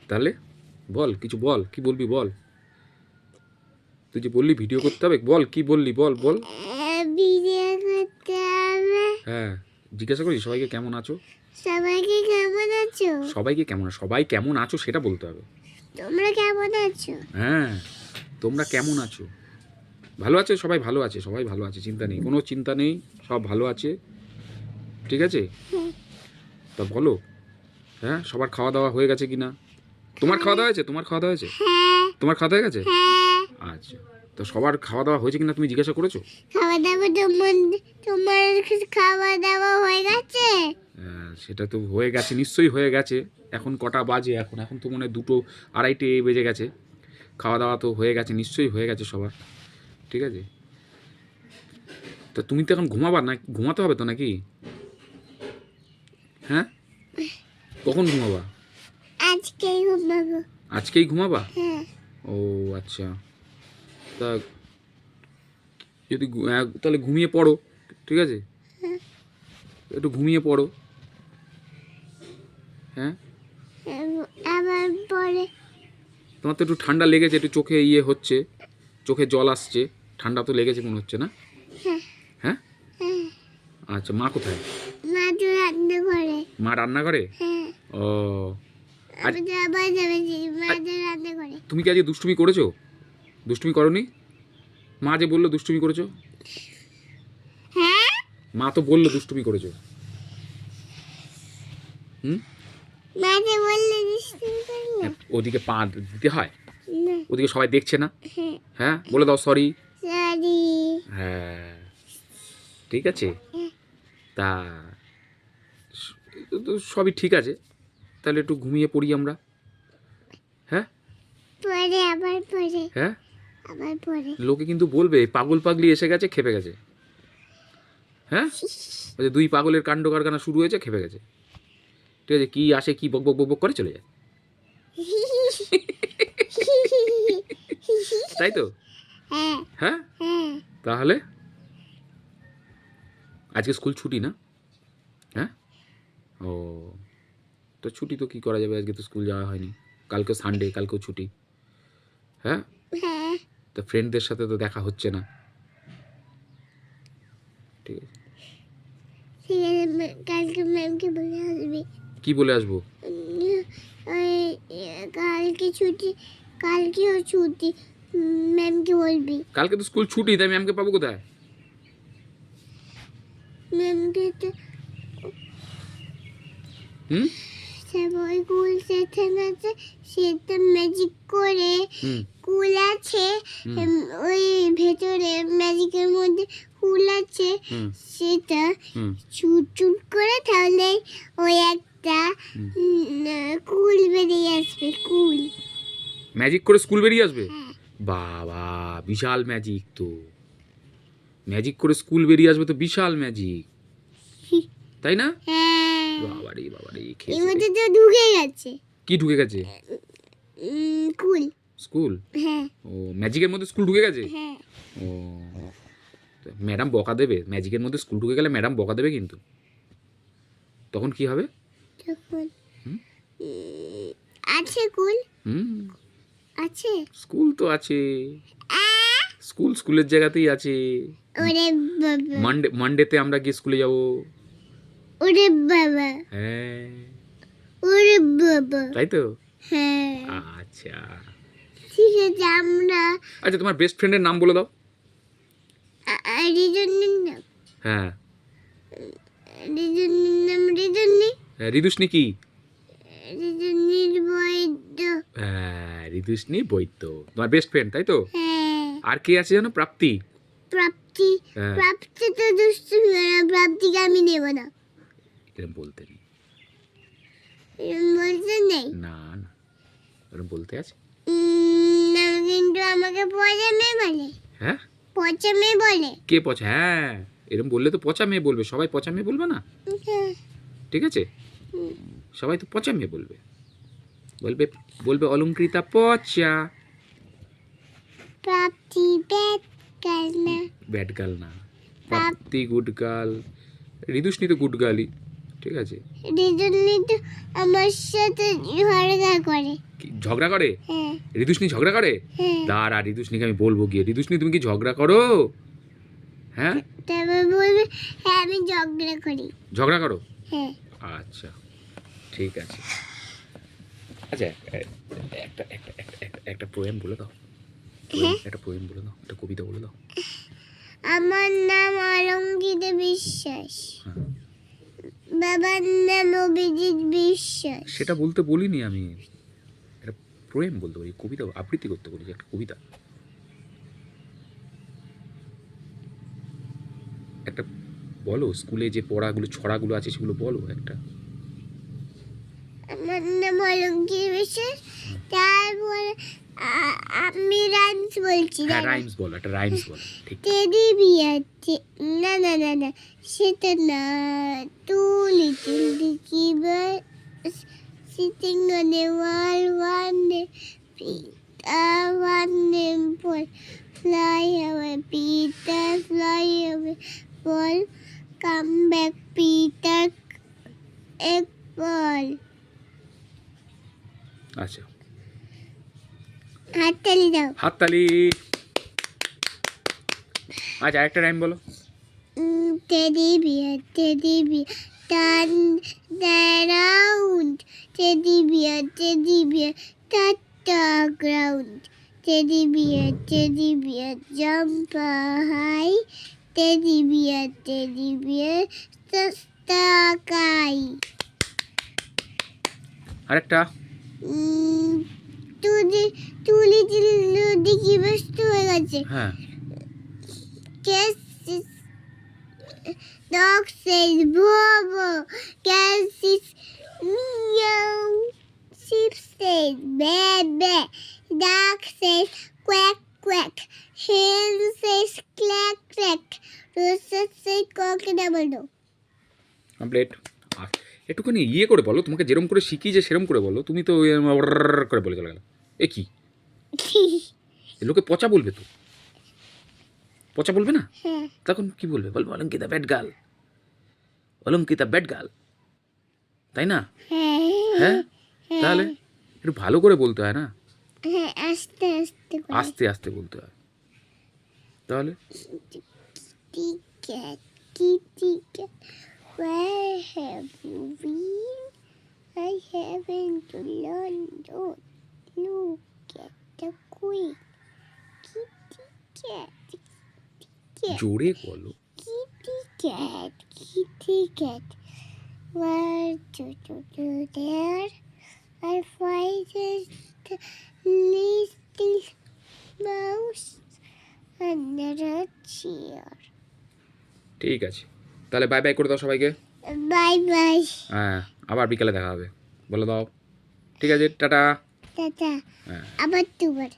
তাহলে বল, কিছু বল, কি বলবি বল। তুই যে বললি ভিডিও করতে হবে, বল কি বললি, বল বল। ভিডিও করতে হবে। হ্যাঁ, জিজ্ঞাসা করি সবাইকে কেমন আছো। সবাইকে কেমন আছো? সবাইকে কেমন, সবাই কেমন আছো সেটা বলতে হবে। তোমরা কেমন আছো? হ্যাঁ, তোমরা কেমন আছো? ভালো আছে, সবাই ভালো আছে, সবাই ভালো আছে, চিন্তা নেই, কোনো চিন্তা নেই, সব ভালো আছে, ঠিক আছে। তা বলো, হ্যাঁ সবার খাওয়া দাওয়া হয়ে গেছে কিনা? তোমার খাওয়া দাওয়া হয়েছে? তোমার খাওয়া দাওয়া হয়েছে? তোমার খাওয়া দাওয়া হয়ে গেছে? আচ্ছা, তো সবার খাওয়া দাওয়া হয়েছে কিনা তুমি জিজ্ঞাসা করেছো? খাওয়া দাওয়া তোমার খাওয়া দাওয়া হয়ে গেছে? সেটা তো হয়ে গেছে, নিশ্চয়ই হয়ে গেছে। এখন কটা বাজে? এখন এখন তো মনে হয় 2টো 2:30 বেজে গেছে। খাওয়া দাওয়া তো হয়ে গেছে, নিশ্চয়ই হয়ে গেছে সবার, ঠিক আছে। তো তুমি তো এখন ঘুমাবা না? ঘুমাতে হবে তো নাকি? হ্যাঁ, কখন ঘুমাবা? আজকেই ঘুমাবো। আজকেই ঘুমাবা? হ্যাঁ। ও আচ্ছা, তা যদি তাহলে ঘুমিয়ে পড়ো, ঠিক আছে, একটু ঘুমিয়ে পড়ো। হ্যাঁ, আবার পরে তোমার তো একটু ঠান্ডা লেগেছে, একটু চোখে ইয়ে হচ্ছে, চোখে জল আসছে, ঠান্ডা তো লেগেছে মনে হচ্ছে না? হ্যাঁ, আচ্ছা, মা কোথায়? মা তো রান্না করে। মা রান্না করে? হ্যাঁ। ও, আমি তো আবার যাচ্ছি, মা তো রান্না করে। তুমি কি আজকে দুষ্টুমি করেছো? দুষ্টুমি করনি? মা যে বললো দুষ্টুমি করেছো। হ্যাঁ, মা তো বললো দুষ্টুমি করেছো। হুম, মা যে বললে দুষ্টুমি করলে। ওদিকে পা দিতে হয়, না। ওদিকে সবাই দেখছে না। হ্যাঁ। হ্যাঁ, বলে দাও সরি। সরি। হ্যাঁ, ঠিক আছে। তা তো সবই ঠিক আছে, তাহলে একটু ঘুমিয়ে পড়ি আমরা। হ্যাঁ, পরে আবার পরে হ্যাঁ, আবার পরে লোকে কিন্তু বলবে পাগল পাগলি এসে গেছে, খেপে গেছে। হ্যাঁ, ওই যে 2 পাগলের কাণ্ড কারখানা শুরু হয়েছে, খেপে গেছে, ঠিক আছে। কি আসে, কি বক বক বক বক করে চলে যায়, তাই তো। হ্যাঁ। হ্যাঁ, হ্যাঁ। তাহলে আজকে স্কুল ছুটি না? হ্যাঁ, ও, তো ছুটি তো কী করা যাবে, আজকে তো স্কুল যাওয়া হয়নি, কালকেও সানডে, কালকেও ছুটি। হ্যাঁ, হ্যাঁ। তো ফ্রেন্ডদের সাথে তো দেখা হচ্ছে না, ঠিক আছে। ঠিক আছে, কালকে ম্যামকে বলে আসবি। কি বলে আসবো? কালকে ছুটি, কালকেও ছুটি, ম্যামকে বলবি। কালকে তো স্কুল ছুটি, তাই ম্যামকে পাবো কোথায়? ম্যামকে তো হুম, সবাই কুল সেখানে আছে, সেটা ম্যাজিক করে হুম, কুল আছে, ওই ভেতরে ম্যাজিকের মধ্যে কুল আছে, হুম, সেটা হুম, চুট চুট করে তাহলে ওই একটা কুল বেরিয়ে আসবে, কুল। ম্যাজিক করে স্কুল বেরিয়ে আসবে? হ্যাঁ। বাবা, বিশাল ম্যাজিক তো। ম্যাজিক করে স্কুল বেরিয়ে আসবে তো বিশাল ম্যাজিক, তাই না? হ্যাঁ। বাবারে বাবারে, এর মধ্যে তো ঢুকে গেছে। কি ঢুকে গেছে? কুল। স্কুল? হ্যাঁ। ও, ম্যাজিকের মধ্যে স্কুল ঢুকে গেছে? হ্যাঁ। ও, ম্যাডাম বকা দেবে, ম্যাজিকের মধ্যে স্কুল ঢুকে গেলে ম্যাডাম বকা দেবে কিন্তু। তখন কি হবে? তখন হুম? আছে কুল, হুম, আছে। স্কুল তো আছে, স্কুল স্কুলের জায়গাতেই আছে। ওরে বাবা, মানডেতে আমরা গিয়ে স্কুলে যাব। ওরে বাবা, হ্যাঁ, ওরে বাবা। তাই তো। হ্যাঁ। আচ্ছা, ঠিক আছে, আমরা আচ্ছা, তোমার বেস্ট ফ্রেন্ডের নাম বলে দাও। রিজনের নাম, হ্যাঁ, রিজনের নাম রিজনী, ঋতুষ্ণী কি? রিজনীর বৈদ্য। হ্যাঁ, ঋতুষ্ণী বৈদ্য তোমার বেস্ট ফ্রেন্ড, তাই তো। হ্যাঁ। আর কে আছে জানো? প্রাপ্তি। প্রাপ্তি। হ্যাঁ, প্রাপ্তি তো দুষ্টু মেয়ে, প্রাপ্তিকে আমি নেব না। এরকম বলতে নেই। বলতে নেই না না, এরকম বলতে আছে। না, কিন্তু আমাকে পচা মেয়ে বলে। হ্যাঁ, পচা মেয়ে বলে। কে পচা? হ্যাঁ, এরকম বললে তো পচা মেয়ে বলবে, সবাই পচা মেয়ে বলবে না, হ্যাঁ। ঠিক আছে। সবাই তো পচা মেয়ে বলবে, বলবে বলবে অলঙ্কৃতা পচা। প্রাপ্তি ব্যাড গার্ল না। ব্যাড গার্ল না, প্রাপ্তি গুড গার্ল, ঋতুষ্ণী তো গুড গার্লই। ঠিক আছে? রিদুষনি তো আমার সাথে ঝগড়া করে। কি ঝগড়া করে? হ্যাঁ ঋতুষ্ণী ঝগড়া করে? হ্যাঁ। দাঁড়া, ঋতুষ্ণীকে আমি বলবো গিয়ে। ঋতুষ্ণী, তুমি কি ঝগড়া করো? হ্যাঁ, তারপর বলবে হ্যাঁ আমি ঝগড়া করি। ঝগড়া করো? হ্যাঁ আচ্ছা, ঠিক আছে। আচ্ছা, একটা একটা একটা একটা একটা পোয়েম বলে দাও। একটা পোয়েম বলে দাও, একটা কবিতা বলে দাও। আমার নাম অলঙ্কিতা বিশ্বাস, হ্যাঁ, বাবার নাম অভিজিৎ বিশ্বাস। সেটা বলতে বলিনি আমি। একটা পোয়েম বলতে পারি, কবিতা আবৃত্তি করতে বলি, একটা কবিতা। একটা বলো, স্কুলে যে পড়াগুলো ছড়াগুলো আছে সেগুলো বলো একটা। আমার নাম অলঙ্কিতা বিশ্বাস, তারপরে আমি রাইমস বলছি। হ্যাঁ, রাইমস বলো, একটা রাইমস বলো। ঠিক। টেডি বিয়ার, না না না না, সেটা না। Two little dicky birds sitting on a wall, one day Peter, one name Paul, fly away Peter, fly away Paul, come back Peter, egg Paul. আচ্ছা, হাততালি দাও। হাততালি। আচ্ছা, আরেকটা রাইম বলো। Teddy bear, turn around. Teddy bear, touch the ground. Teddy bear, jump high. Teddy bear, touch the sky. আরেকটা। Two little dicky best হয়ে গেছে। হ্যাঁ, Dog says Bobo, cat says meow, sheep says ba ba, duck says quack quack, hen says clack clack, rooster says cock a double do. Complete. একটুখানি ইয়ে করে বলো, তোমাকে যেরকম করে শিখি যে সেরকম করে বলো। তুমি তো করে বলে চলে গেল। এ কি, লোকে পচা বলবে তো, পচা বলবে না? হ্যাঁ তখন কি বলবে? বলবো অলঙ্কিতা ব্যাড গার্ল, অলঙ্কিতা ব্যাড গার্ল, তাই না? হ্যাঁ হ্যাঁ, তাহলে একটু ভালো করে বলতে হয় না, হ্যাঁ, আস্তে আস্তে করে। আস্তে আস্তে বলতে হয়। তাহলে Kitty cat, kitty cat, where have you been? I haven't to London. Look at the queen. Kitty cat, জোরে বলো। kitty cat. Where do there? I find the little mouse under a chair. ঠিক আছে, তাহলে bye bye করে দাও সবাইকে। Bye bye. হ্যাঁ, আবার বিকালে দেখা হবে, বলে দাও। ঠিক আছে, টাটা। Tata. হ্যাঁ। আবার দুবার।